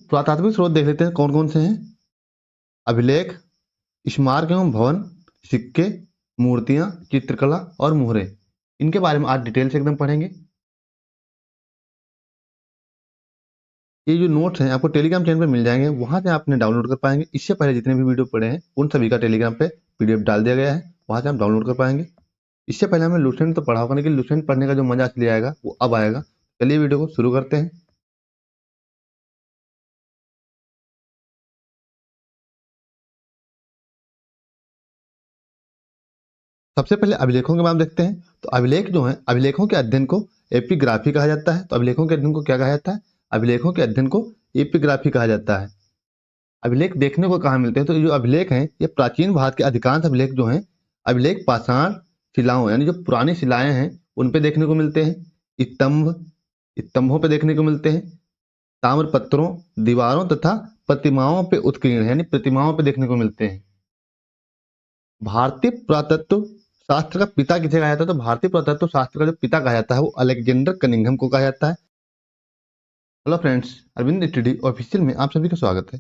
पुरातात्विक स्रोत देख लेते हैं कौन कौन से हैं। अभिलेख, स्मारक एवं भवन, सिक्के, मूर्तियां, चित्रकला और मुहरे। इनके बारे में आज डिटेल से एकदम पढ़ेंगे। ये जो नोट्स हैं आपको टेलीग्राम चैनल पर मिल जाएंगे, वहां से आप अपने डाउनलोड कर पाएंगे। इससे पहले जितने भी वीडियो पढ़े हैं उन सभी का टेलीग्राम पे पीडीएफ डाल दिया गया है, वहां से आप डाउनलोड कर पाएंगे। इससे पहले हमने लुसेंट तो पढ़ा होगा, लेकिन लुसेंट पढ़ने का जो मजा असली आएगा वो अब आएगा। चलिए वीडियो को शुरू करते हैं। सबसे पहले अभिलेखों के बारे में देखते हैं। तो अभिलेख जो है, अभिलेखों के अध्ययन को एपिग्राफी कहा जाता है। तो अभिलेखों के अध्ययन को क्या कहा जाता है? अभिलेखों के अध्ययन को एपिग्राफी कहा जाता है। अभिलेख देखने को कहाँ मिलते हैं? तो ये जो अभिलेख हैं ये प्राचीन भारत के अधिकांश अभिलेख जो हैं, अभिलेख पाषाण शिलाओं यानी जो पुरानी शिलाएं हैं उन पे देखने को मिलते हैं। स्तंभों पे देखने को मिलते हैं। ताम्र पत्रों, दीवारों तथा प्रतिमाओं पे उत्कीर्ण यानी प्रतिमाओं पे देखने को मिलते हैं। भारतीय पुरातत्व शास्त्र का पिता किसे कहा जाता है? तो भारतीय पुरातत्व शास्त्र का जो पिता कहा जाता है वो अलेक्जेंडर कनिंघम को कहा जाता है। Hello friends, Arvind study official में आप सभी का स्वागत है।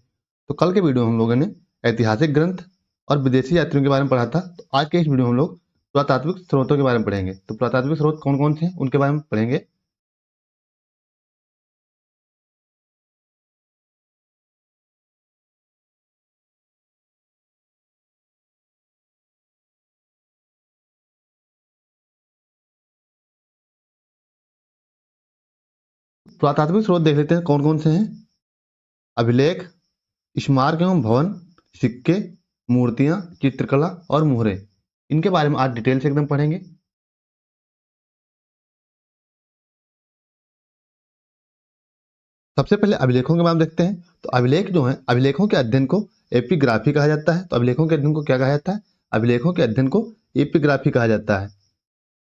तो कल के वीडियो में हम लोगों ने ऐतिहासिक ग्रंथ और विदेशी यात्रियों के बारे में पढ़ा था। तो आज के इस वीडियो में हम लोग पुरातात्विक स्रोतों के बारे में पढ़ेंगे। तो पुरातात्विक स्रोत कौन कौन से हैं उनके बारे में पढ़ेंगे। पुरातात्विक स्रोत देख लेते हैं कौन कौन से हैं। अभिलेख, स्मारक एवं भवन, सिक्के, मूर्तियां, चित्रकला और मुहरे। इनके बारे में आज डिटेल से एकदम पढ़ेंगे। सबसे पहले अभिलेखों के बारे में देखते हैं। तो अभिलेख जो है, अभिलेखों के अध्ययन को एपिग्राफी कहा जाता है। तो अभिलेखों के अध्ययन को क्या कहा जाता है? अभिलेखों के अध्ययन को एपिग्राफी कहा जाता है।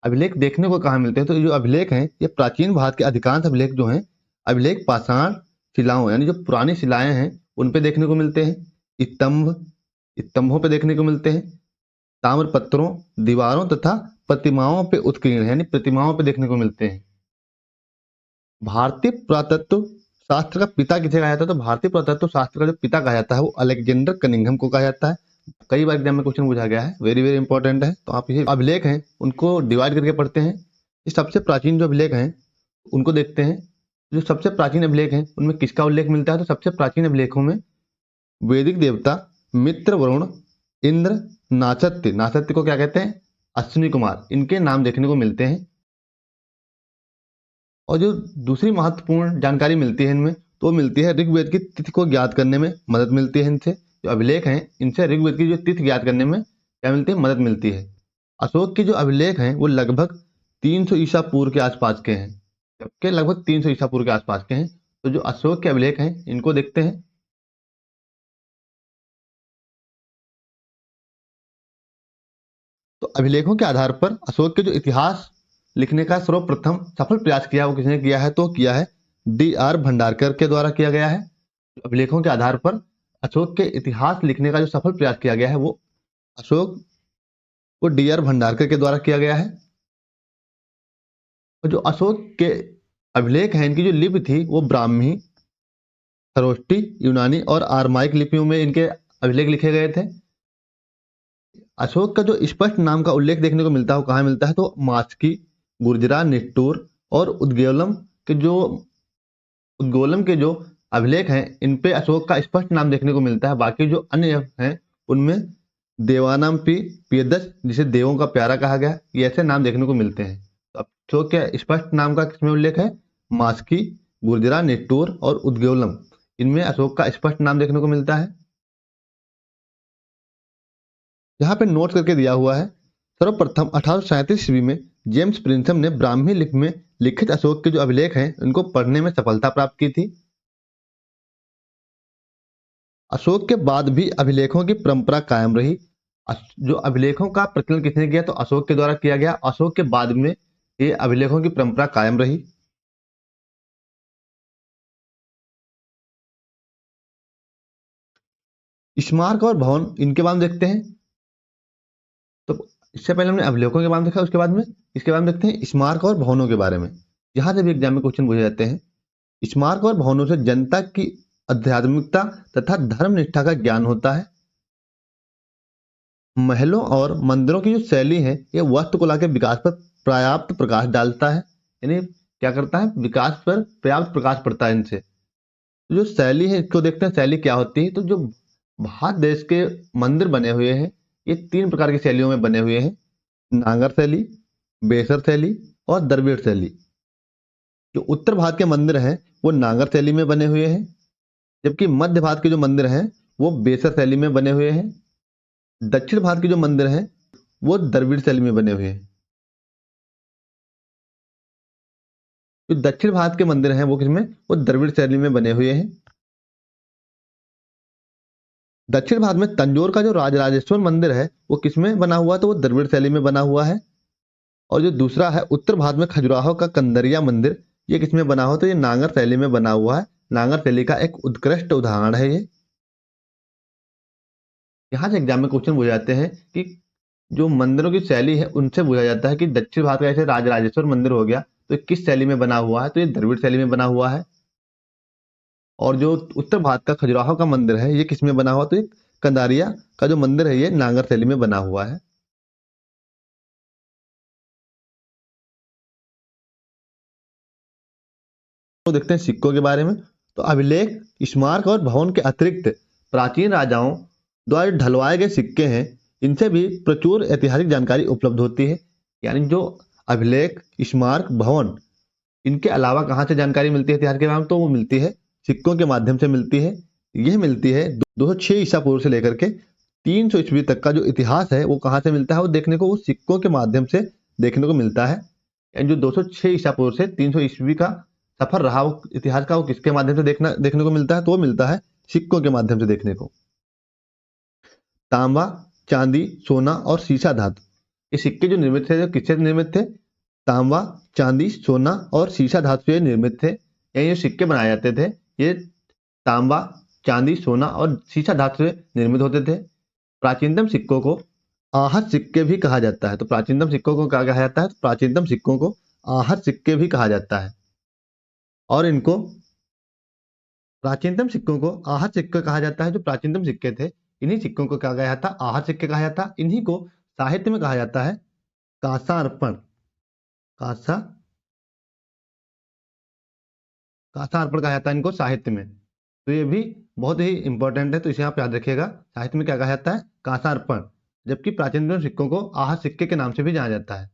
अभिलेख देखने को कहाँ मिलते हैं? तो ये जो अभिलेख हैं ये प्राचीन भारत के अधिकांश अभिलेख जो हैं, अभिलेख पाषाण शिलाओं यानी जो पुरानी शिलाएं हैं उन पे देखने को मिलते हैं। स्तंभों पे देखने को मिलते हैं। ताम्र पत्रों, दीवारों तथा प्रतिमाओं पे उत्कीर्ण यानी प्रतिमाओं पे देखने को मिलते हैं। भारतीय पुरातत्व शास्त्र का पिता किसे कहा जाता है? तो भारतीय पुरातत्व शास्त्र का जो पिता कहा जाता है वो अलेक्जेंडर कनिंघम को कहा जाता है। कई बार एग्जाम में क्वेश्चन पूछा गया है, वेरी वेरी इंपॉर्टेंट है। तो आप ये अभिलेख हैं उनको डिवाइड करके पढ़ते हैं। ये सबसे प्राचीन जो अभिलेख हैं उनको देखते हैं। जो सबसे प्राचीन अभिलेख हैं उनमें किसका उल्लेख मिलता है? तो सबसे प्राचीन अभिलेखों में वैदिक देवता मित्र, वरुण, इंद्र, नासत्य, नासत्य को क्या कहते हैं? अश्विनी कुमार, इनके नाम देखने को मिलते हैं। और जो दूसरी महत्वपूर्ण जानकारी मिलती है इनमें, तो मिलती है ऋग्वेद की तिथि को ज्ञात करने में मदद मिलती है इनसे। जो अभिलेख हैं इनसे ऋग्वेद की जो तिथि ज्ञात करने में क्या मिलती है? मदद मिलती है। अशोक के जो अभिलेख हैं वो लगभग 300 ईसा पूर्व के आसपास के हैं, जबकि लगभग 300 ईसा पूर्व के आसपास के हैं। तो जो अशोक के अभिलेख हैं इनको देखते हैं। तो अभिलेखों के आधार पर अशोक के जो इतिहास लिखने का सर्वप्रथम सफल प्रयास किया वो किसने किया है? तो किया है D.R. भंडारकर के द्वारा किया गया है। अभिलेखों के आधार पर अशोक के इतिहास लिखने का जो सफल प्रयास किया गया है वो अशोक को D.R. भंडारकर के द्वारा किया गया है। और जो अशोक के अभिलेख हैं इनकी जो लिपि थी वो ब्राह्मी, खरोष्टी, यूनानी और आरमाइक लिपियों में इनके अभिलेख लिखे गए थे। अशोक का जो स्पष्ट नाम का उल्लेख देखने को मिलता है वो कहाँ मिलता है? तो मास्की, गुर्जरा, निट्टूर और उद्गोलम के जो अभिलेख हैं इन पे अशोक का स्पष्ट नाम देखने को मिलता है। बाकी जो अन्य हैं उनमें देवानाम्पी, पियदस जिसे देवों का प्यारा कहा गया, ये ऐसे नाम देखने को मिलते हैं। तो अशोक के स्पष्ट नाम का किसमें उल्लेख है? मास्की, गुर्जरा, निट्टूर और उद्गोलम, इनमें अशोक का स्पष्ट नाम देखने को मिलता है। यहाँ पे नोट करके दिया हुआ है। सर्वप्रथम 1837 ईस्वी में जेम्स प्रिंथम ने ब्राह्मी लिपि में लिखित अशोक के जो अभिलेख हैं उनको पढ़ने में सफलता प्राप्त की थी। अशोक के बाद भी अभिलेखों की परंपरा कायम रही। जो अभिलेखों का प्रचलन किसने किया? तो अशोक के द्वारा किया गया। अशोक के बाद में ये अभिलेखों की परंपरा कायम रही। स्मारक और भवन इनके बारे में देखते हैं। तो इससे पहले हमने अभिलेखों के बारे में देखा, उसके बाद में इसके बारे में देखते हैं स्मारक और भवनों के बारे में। यहाँ से भी एग्जाम में क्वेश्चन पूछे जाते हैं। स्मारक और भवनों से जनता की आध्यात्मिकता तथा धर्म निष्ठा का ज्ञान होता है। महलों और मंदिरों की जो शैली है ये वास्तुकला के विकास पर पर्याप्त प्रकाश डालता है, यानी क्या करता है, विकास पर पर्याप्त प्रकाश पड़ता है इनसे। जो शैली है इसको देखते हैं शैली क्या होती है। तो जो भारत देश के मंदिर बने हुए हैं ये 3 प्रकार की शैलियों में बने हुए हैं, नागर शैली, बेसर शैली और द्रविड़ शैली। जो उत्तर भारत के मंदिर हैं वो नागर शैली में बने हुए हैं, जबकि मध्य भारत के जो मंदिर हैं वो बेसर शैली में बने हुए हैं। दक्षिण भारत के जो मंदिर हैं वो द्रविड़ शैली में बने हुए हैं। जो दक्षिण भारत के मंदिर हैं वो किसमें, वो द्रविड़ शैली में बने हुए हैं। दक्षिण भारत में तंजौर का जो राजराजेश्वर मंदिर है वो किसमें बना हुआ है, तो वो द्रविड़ शैली में बना हुआ है। और जो दूसरा है उत्तर भारत में खजुराहो का कंदरिया मंदिर, ये किसमें बना हुआ, तो ये नागर शैली में बना हुआ है। नागर शैली का एक उत्कृष्ट उदाहरण है ये। यहाँ से एग्जाम में क्वेश्चन पूछे जाते हैं कि जो मंदिरों की शैली है उनसे पूछा जाता है कि दक्षिण भारत का जैसे राजराजेश्वर मंदिर हो गया तो ये किस शैली में बना हुआ है, तो ये द्रविड़ शैली में बना हुआ है। और जो उत्तर भारत का खजुराहो का मंदिर है ये किस में बना हुआ, तो ये कंदारिया का जो मंदिर है ये नागर शैली में बना हुआ है। तो देखते हैं सिक्कों के बारे में। तो अभिलेख, स्मारक और भवन के अतिरिक्त प्राचीन राजाओं द्वारा ढलवाए गए सिक्के हैं, इनसे भी प्रचुर ऐतिहासिक जानकारी उपलब्ध होती है। यानी जो अभिलेख, स्मारक, भवन, इनके अलावा कहाँ से जानकारी मिलती है इतिहास के बारे में, तो वो मिलती है सिक्कों के माध्यम से मिलती है। यह मिलती है 206 ईसा पूर्व से लेकर के 300 ईस्वी तक का जो इतिहास है वो कहाँ से मिलता है, वो देखने को वो सिक्कों के माध्यम से देखने को मिलता है। यानी जो 206 ईसा पूर्व से 300 ईस्वी का सफर रहा वो इतिहास का, वो किसके माध्यम से देखने को मिलता है, तो वो मिलता है सिक्कों के माध्यम से देखने को। तांबा, चांदी, सोना और सीसा धातु, ये सिक्के जो निर्मित थे, जो किससे निर्मित थे, तांबा, चांदी, सोना और सीसा धातु से निर्मित थे। यानी ये सिक्के बनाए जाते थे ये तांबा, चांदी, सोना और सीसा धातु से निर्मित होते थे। प्राचीनतम सिक्कों को आहत सिक्के भी कहा जाता है। तो प्राचीनतम सिक्कों को क्या कहा जाता है, तो प्राचीनतम सिक्कों को आहत सिक्के भी कहा जाता है। और इनको प्राचीनतम सिक्कों को आहत सिक्के कहा जाता है। जो प्राचीनतम सिक्के थे इन्हीं सिक्कों को क्या कहा जाता, आहत सिक्के कहा जाता। इन्हीं को साहित्य में कहा जाता है कांसार्पण। कांसा कांसार्पण कहा जाता है इनको साहित्य में। तो ये भी बहुत ही इंपॉर्टेंट है, तो इसे आप याद रखिएगा। साहित्य में क्या कहा जाता है, कांसार्पण, जबकि प्राचीनतम सिक्कों को आहत सिक्के के नाम से भी जाना जाता है।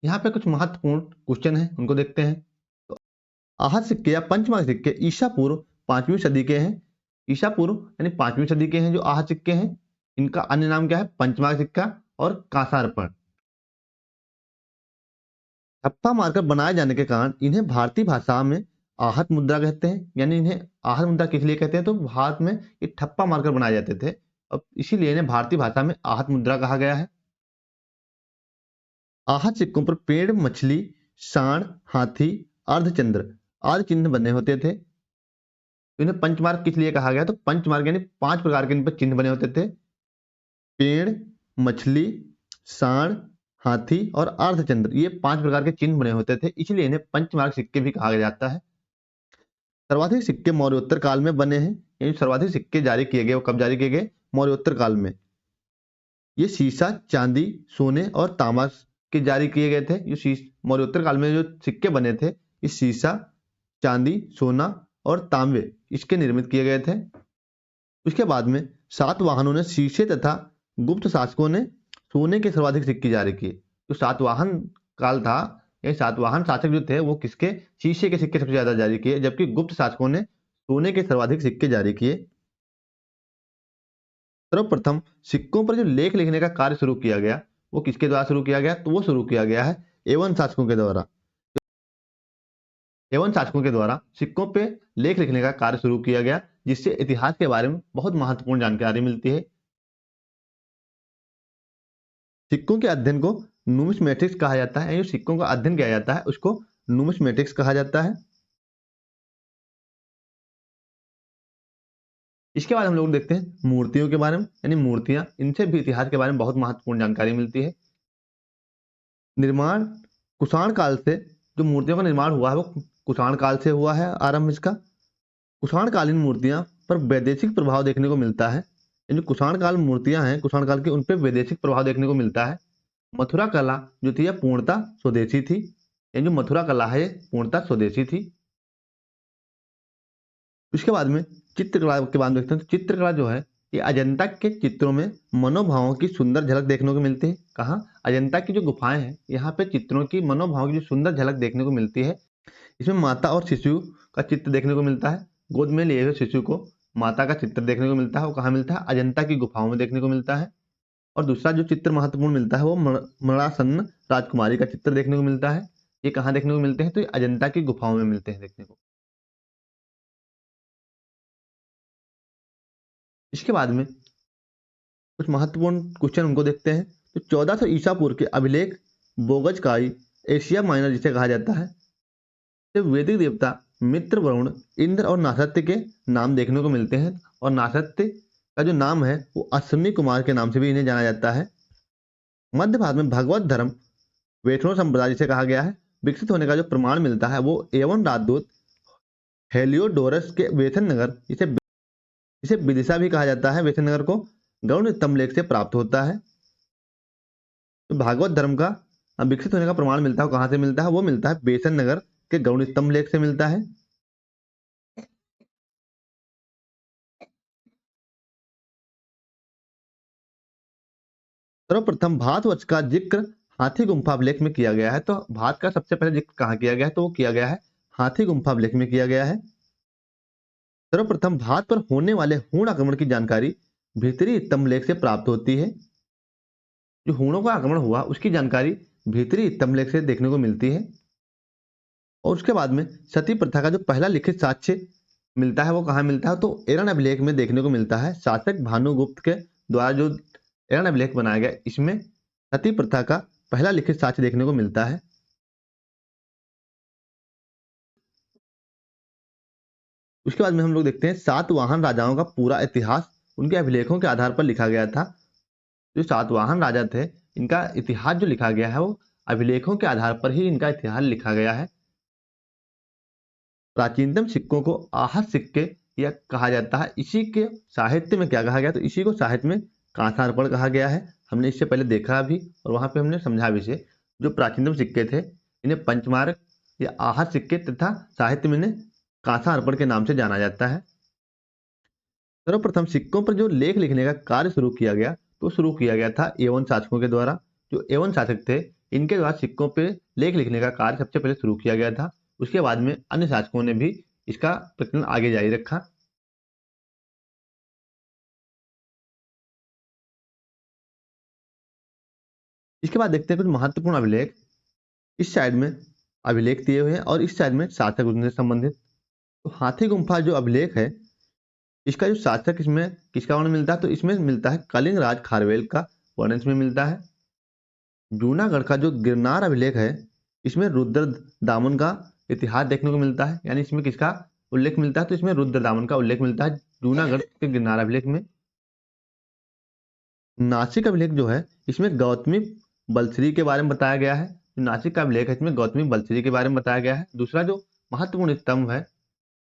यहाँ पे कुछ महत्वपूर्ण क्वेश्चन है उनको देखते हैं। आहत सिक्के या पंचमार्क सिक्के ईसा पूर्व 5वीं सदी के हैं। ईसा पूर्व यानी 5वीं सदी के हैं जो आहत सिक्के हैं। इनका अन्य नाम क्या है, पंचमार्क सिक्का और कांसार्पण। ठप्पा मारकर बनाए जाने के कारण इन्हें भारतीय भाषा में आहत मुद्रा कहते हैं। यानी इन्हें आहत मुद्रा किस लिए कहते हैं, तो भारत में ये ठप्पा मारकर बनाए जाते थे, अब इसीलिए इन्हें भारतीय भाषा में आहत मुद्रा कहा गया है। आहत सिक्कों पर पेड़, मछली, सांड, हाथी, अर्धचंद्र आदि चिन्ह बने होते थे। तो इन्हें पंचमार्क किस लिए कहा गया, तो पंचमार्क यानी 5 प्रकार के इन पर चिन्ह बने होते थे, पेड़, मछली, सांड, हाथी और अर्धचंद्र, ये 5 प्रकार के चिन्ह बने होते थे, इसलिए इन्हें पंचमार्क सिक्के भी कहा जाता है। सर्वाधिक सिक्के मौर्योत्तर काल में बने हैं। यानी सर्वाधिक सिक्के जारी किए गए वो कब जारी किए गए, मौर्योत्तर काल में। ये सीसा, चांदी, सोने और तांबा के जारी किए गए थे। ये मौर्योत्तर काल में जो सिक्के बने थे ये सीसा, चांदी, सोना और तांबे इसके निर्मित किए गए थे। उसके बाद में सातवाहनों ने शीशे तथा गुप्त शासकों ने सोने के सर्वाधिक सिक्के जारी किए। जो सातवाहन काल था, ये सातवाहन शासक जो थे वो किसके, शीशे के सिक्के सबसे ज्यादा जारी किए, जबकि गुप्त शासकों ने सोने के सर्वाधिक सिक्के जारी किए। सर्वप्रथम सिक्कों पर जो लेख लिखने का कार्य शुरू किया गया वो किसके द्वारा शुरू किया गया, तो वो शुरू किया गया है एवन शासकों के द्वारा। एवन शासकों के द्वारा सिक्कों पे लेख लिखने का कार्य शुरू किया गया, जिससे इतिहास के बारे में बहुत महत्वपूर्ण जानकारी मिलती है। सिक्कों के अध्ययन को न्यूमिस्मेटिक्स कहा जाता है। जो सिक्कों का अध्ययन किया जाता है उसको न्यूमिस्मेटिक्स कहा जाता है। इसके बाद हम लोग देखते हैं मूर्तियों के बारे में। यानी मूर्तियां, इनसे भी इतिहास के बारे में बहुत महत्वपूर्ण जानकारी मिलती है। निर्माण कुषाण काल से जो मूर्तियों का निर्माण हुआ है वो कुषाण काल से हुआ है आरंभ इसका। कुषाण कालीन मूर्तियां पर वैदेशिक प्रभाव देखने को मिलता है। जो कुषाण काल मूर्तियां हैं, कुषाण काल की, उन पे वैदेशिक प्रभाव देखने को मिलता है। मथुरा कला जो थी यह पूर्णतः स्वदेशी थी। ये जो मथुरा कला है ये पूर्णतः स्वदेशी थी। उसके बाद में चित्रकला के बाद देखते हैं। तो चित्रकला जो है ये अजंता के चित्रों में मनोभावों की सुंदर झलक देखने को मिलती है। कहाँ? अजंता की जो गुफाएं हैं यहाँ पे चित्रों की, मनोभावों की जो सुंदर झलक देखने को मिलती है। इसमें माता और शिशु का चित्र देखने को मिलता है। गोद में लिए हुए शिशु को माता का चित्र देखने को मिलता है। वो कहाँ मिलता है? अजंता की गुफाओं में देखने को मिलता है। और दूसरा जो चित्र महत्वपूर्ण मिलता है वो मरणासन्न राजकुमारी का चित्र देखने को मिलता है। ये कहाँ देखने को मिलते हैं? तो ये अजंता की गुफाओं में मिलते हैं देखने को। इसके बाद में कुछ महत्वपूर्ण क्वेश्चन उनको देखते हैं। तो 1400 ईसा पूर्व के अभिलेख बोगजकाई एशिया माइनर जिसे कहा जाता है, तो वैदिक देवता मित्र, वरुण, इंद्र और नासत्य के नाम देखने को मिलते हैं। और नासत्य का जो नाम है वो अश्विनी कुमार के नाम से भी इन्हें जाना जाता है। मध्य भारत में भगवत धर्म वैष्णव संप्रदाय जिसे कहा गया है विकसित होने का जो प्रमाण मिलता है वो एवं राजदूत हेलियोडोरस के वेथन नगर, इसे इसे विदिशा भी कहा जाता है, वेथन नगर को गौड़ स्तंभ लेख से प्राप्त होता है। तो भागवत धर्म का विकसित होने का प्रमाण मिलता है, कहाँ से मिलता है? वो मिलता है बेसन नगर के गौड़ स्तंभ लेख से मिलता है। सर्वप्रथम भारतवर्ष का जिक्र हाथी गुम्फा अभिलेख में किया गया है। तो भारत का सबसे पहले जिक्र कहाँ किया गया है? तो वो किया गया है हाथी गुम्फा अभिलेख में किया गया है। सर्वप्रथम भारत पर होने वाले हूण आक्रमण की जानकारी भीतरी स्तंभ लेख से प्राप्त होती है। जो हूणों का आक्रमण हुआ उसकी जानकारी भीतरी स्तंभ लेख से देखने को मिलती है। और उसके बाद में सती प्रथा का जो पहला लिखित साक्ष्य मिलता है वो कहाँ मिलता है? तो एरन अभिलेख में देखने को मिलता है। शासक भानुगुप्त के द्वारा जो एरन अभिलेख बनाया गया इसमें सती प्रथा का पहला लिखित साक्ष्य देखने को मिलता है। उसके बाद में हम लोग देखते हैं सातवाहन राजाओं का पूरा इतिहास उनके अभिलेखों के आधार पर लिखा गया था। जो सातवाहन राजा थे इनका इतिहास जो लिखा गया है वो अभिलेखों के आधार पर ही इनका इतिहास लिखा गया है। प्राचीनतम सिक्कों को आहत सिक्के या कहा जाता है। इसी के साहित्य में क्या कहा गया? तो इसी को साहित्य में कांसार्पण कहा गया है। हमने इससे पहले देखा भी और वहां पे हमने समझा भी से। जो प्राचीनतम सिक्के थे इन्हें पंचमार्क या आहत सिक्के तथा साहित्य में इन्हें कांसार्पण के नाम से जाना जाता है। सर्वप्रथम सिक्कों पर जो लेख लिखने का कार्य शुरू किया गया तो शुरू किया गया था एवन शासकों के द्वारा। जो एवन शासक थे इनके द्वारा सिक्कों पे लेख लिखने का कार्य सबसे पहले शुरू किया गया था। उसके बाद में अन्य शासकों ने भी इसका प्रचलन आगे जारी रखा। इसके बाद देखते हैं कुछ महत्वपूर्ण अभिलेख। इस साइड में अभिलेख दिए हुए हैं और इस साइड में शासक उनसे संबंधित। तो हाथी गुम्फा जो अभिलेख है इसका जो शासक इसमें किसका वर्णन मिलता है? तो इसमें मिलता है कलिंग राज खारवेल का वर्णन इसमें मिलता है। जूनागढ़ का जो गिरनार अभिलेख है इसमें रुद्र दामन का इतिहास देखने को मिलता है। यानी इसमें किसका उल्लेख मिलता है? तो इसमें रुद्र दामन का उल्लेख मिलता है जूनागढ़ के गिरनार अभिलेख में। नासिक अभिलेख जो है इसमें गौतमी बलश्री के बारे में बताया गया है। जो नासिक का अभिलेख है इसमें गौतमी बलश्री के बारे में बताया गया है। दूसरा जो महत्वपूर्ण स्तंभ है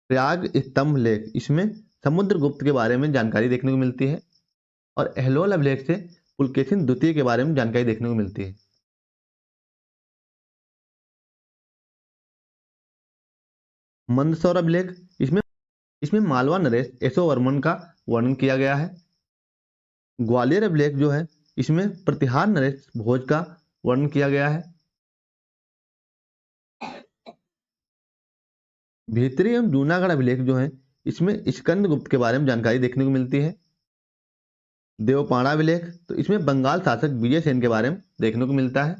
प्रयाग स्तंभ लेख, इसमें समुद्रगुप्त के बारे में जानकारी देखने को मिलती है। और एहलोल अभिलेख से पुलकेशिन द्वितीय के बारे में जानकारी देखने को मिलती है। मंदसौर अभिलेख इसमें इसमें मालवा नरेश यशोवर्मन का वर्णन किया गया है। ग्वालियर अभिलेख जो है इसमें प्रतिहार नरेश भोज का वर्णन किया गया है। भीतरी एवं जूनागढ़ अभिलेख जो है इसमें स्कंद गुप्त के बारे में जानकारी देखने को मिलती है। देवपाड़ा अभिलेख तो इसमें बंगाल शासक विजय सेन के बारे में देखने को मिलता है।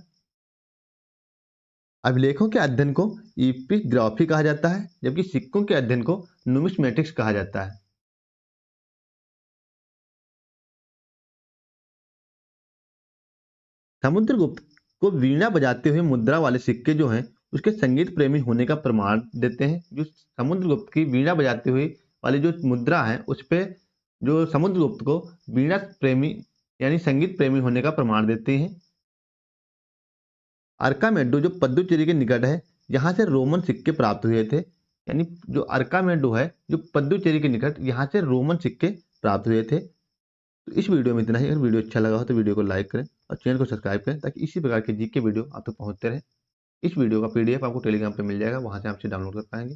अभिलेखों के अध्ययन को इपिग्राफी कहा जाता है जबकि सिक्कों के अध्ययन को नुमिस्मेटिक्स कहा जाता है। समुद्रगुप्त को वीणा बजाते हुए मुद्रा वाले सिक्के जो हैं उसके संगीत प्रेमी होने का प्रमाण देते हैं। जो समुद्रगुप्त की वीणा बजाते हुए वाली जो मुद्रा है उस पे जो समुद्रगुप्त को वीणा प्रेमी यानी संगीत प्रेमी होने का प्रमाण देते हैं। अर्कामेडू जो पुदुचेरी के निकट है यहाँ से रोमन सिक्के प्राप्त हुए थे, यानी जो अर्कामेडो है, जो पुडुचेरी के निकट, यहाँ से रोमन सिक्के प्राप्त हुए थे। तो इस वीडियो में इतना ही। अगर वीडियो अच्छा लगा हो तो वीडियो को लाइक करें और चैनल को सब्सक्राइब करें, ताकि इसी प्रकार के जीके वीडियो आप तक पहुंचते रहे। इस वीडियो का पीडीएफ आपको टेलीग्राम पे मिल जाएगा, वहां से आप इसे डाउनलोड कर पाएंगे।